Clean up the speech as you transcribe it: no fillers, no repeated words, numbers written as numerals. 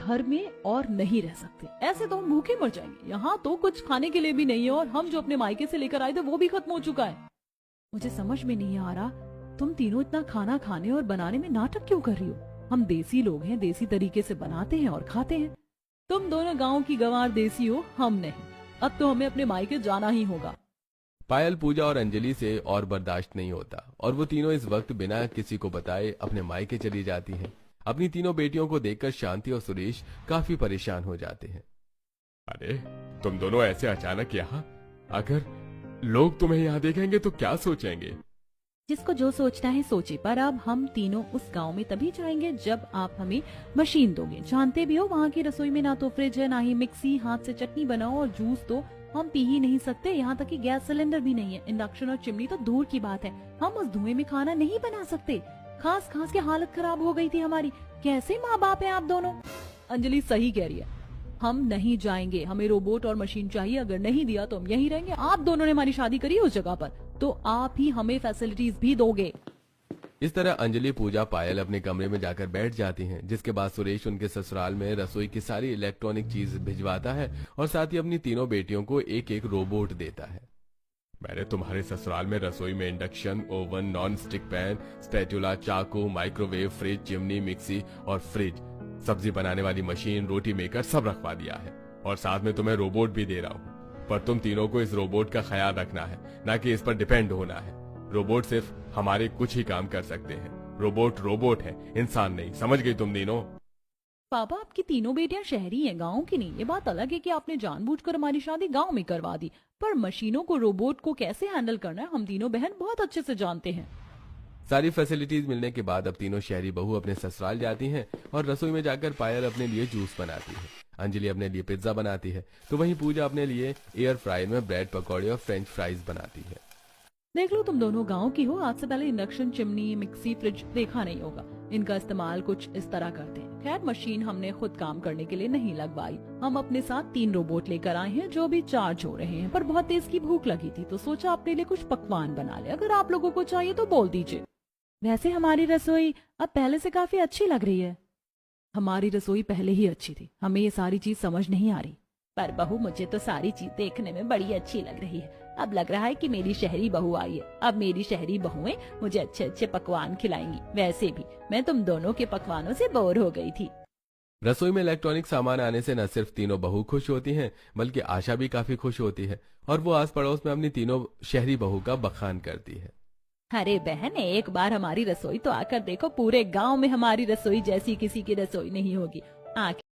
घर में और नहीं रह सकते। ऐसे तो हम भूखे मर जाएंगे। यहाँ तो कुछ खाने के लिए भी नहीं है और हम जो अपने मायके से लेकर आए थे वो भी खत्म हो चुका है। मुझे समझ में नहीं आ रहा, तुम तीनों इतना खाना खाने और बनाने में नाटक क्यों कर रही हो? हम देसी लोग हैं, देसी तरीके से बनाते हैं और खाते हैं। तुम दोनों गांव की गंवार देसी हो, हम नहीं। अब तो हमें अपने मायके जाना ही होगा। पायल, पूजा और अंजलि से और बर्दाश्त नहीं होता और वो तीनों इस वक्त बिना किसी को बताए अपने मायके चली जाती हैं। अपनी तीनों बेटियों को देखकर शांति और सुरेश काफी परेशान हो जाते हैं। अरे तुम दोनों ऐसे अचानक यहाँ? अगर लोग तुम्हें यहाँ देखेंगे तो क्या सोचेंगे? जिसको जो सोचना है सोचे, पर अब हम तीनों उस गांव में तभी जाएंगे जब आप हमें मशीन दोगे। जानते भी हो वहाँ की रसोई में ना तो फ्रिज है, ना ही मिक्सी। हाथ से चटनी बनाओ और जूस तो हम पी ही नहीं सकते। यहाँ तक कि गैस सिलेंडर भी नहीं है। इंडक्शन और चिमनी तो दूर की बात है, हम उस धुएं में खाना नहीं बना सकते। खास खास के हालत खराब हो गई थी हमारी। कैसे माँ बाप हैं आप दोनों? अंजलि सही कह रही है, हम नहीं जाएंगे। हमें रोबोट और मशीन चाहिए। अगर नहीं दिया तो हम यहीं रहेंगे। आप दोनों ने हमारी शादी करी उस जगह पर, तो आप ही हमें फैसिलिटीज भी दोगे। इस तरह अंजलि, पूजा, पायल अपने कमरे में जाकर बैठ जाती हैं, जिसके बाद सुरेश उनके ससुराल में रसोई की सारी इलेक्ट्रॉनिक चीज भिजवाता है और साथ ही अपनी तीनों बेटियों को एक एक रोबोट देता है। मैंने तुम्हारे ससुराल में रसोई में induction, oven, non stick pan, spatula, चाकू, माइक्रोवेव, फ्रिज, चिमनी, मिक्सी और फ्रिज, सब्जी बनाने वाली मशीन, रोटी मेकर सब रखवा दिया है और साथ में तुम्हें रोबोट भी दे रहा हूँ। पर तुम तीनों को इस रोबोट का ख्याल रखना है, ना कि इस पर डिपेंड होना है। रोबोट सिर्फ हमारे कुछ ही काम कर सकते हैं। रोबोट रोबोट है, इंसान नहीं। समझ गई तुम तीनों? पापा, आपकी तीनों बेटियां शहरी हैं, गांव की नहीं। ये बात अलग है कि आपने जानबूझकर हमारी शादी गांव में करवा दी, पर मशीनों को, रोबोट को कैसे हैंडल करना है हम तीनों बहन बहुत अच्छे से जानते हैं। सारी फैसिलिटीज मिलने के बाद अब तीनों शहरी बहू अपने ससुराल जाती हैं और रसोई में जाकर पायल अपने लिए जूस बनाती है, अंजलि अपने लिए पिज्जा बनाती है, तो वहीं पूजा अपने लिए एयर फ्रायर में ब्रेड पकौड़े और फ्रेंच फ्राइज बनाती है। देख लो, तुम दोनों गांव की हो। आज से पहले इंडक्शन, चिमनी, मिक्सी, फ्रिज देखा नहीं होगा। इनका इस्तेमाल कुछ इस तरह करते हैं। खैर, मशीन हमने खुद काम करने के लिए नहीं लगवाई। हम अपने साथ 3 रोबोट लेकर आए हैं जो भी चार्ज हो रहे हैं। पर बहुत तेज की भूख लगी थी तो सोचा अपने लिए कुछ पकवान बना ले। अगर आप लोगों को चाहिए तो बोल दीजिए। वैसे हमारी रसोई अब पहले से काफी अच्छी लग रही है। हमारी रसोई पहले ही अच्छी थी, हमें ये सारी चीज समझ नहीं आ रही। पर बहू, मुझे तो सारी चीज देखने में बड़ी अच्छी लग रही है। अब लग रहा है कि मेरी शहरी बहू आई है। अब मेरी शहरी बहुएं मुझे अच्छे अच्छे पकवान खिलाएंगी। वैसे भी मैं तुम दोनों के पकवानों से बोर हो गई थी। रसोई में इलेक्ट्रॉनिक सामान आने से न सिर्फ तीनों बहू खुश होती हैं, बल्कि आशा भी काफी खुश होती है और वो आस पड़ोस में अपनी तीनों शहरी बहू का बखान करती है। अरे बहन, एक बार हमारी रसोई तो आकर देखो। पूरे गांव में हमारी रसोई जैसी किसी की रसोई नहीं होगी। आके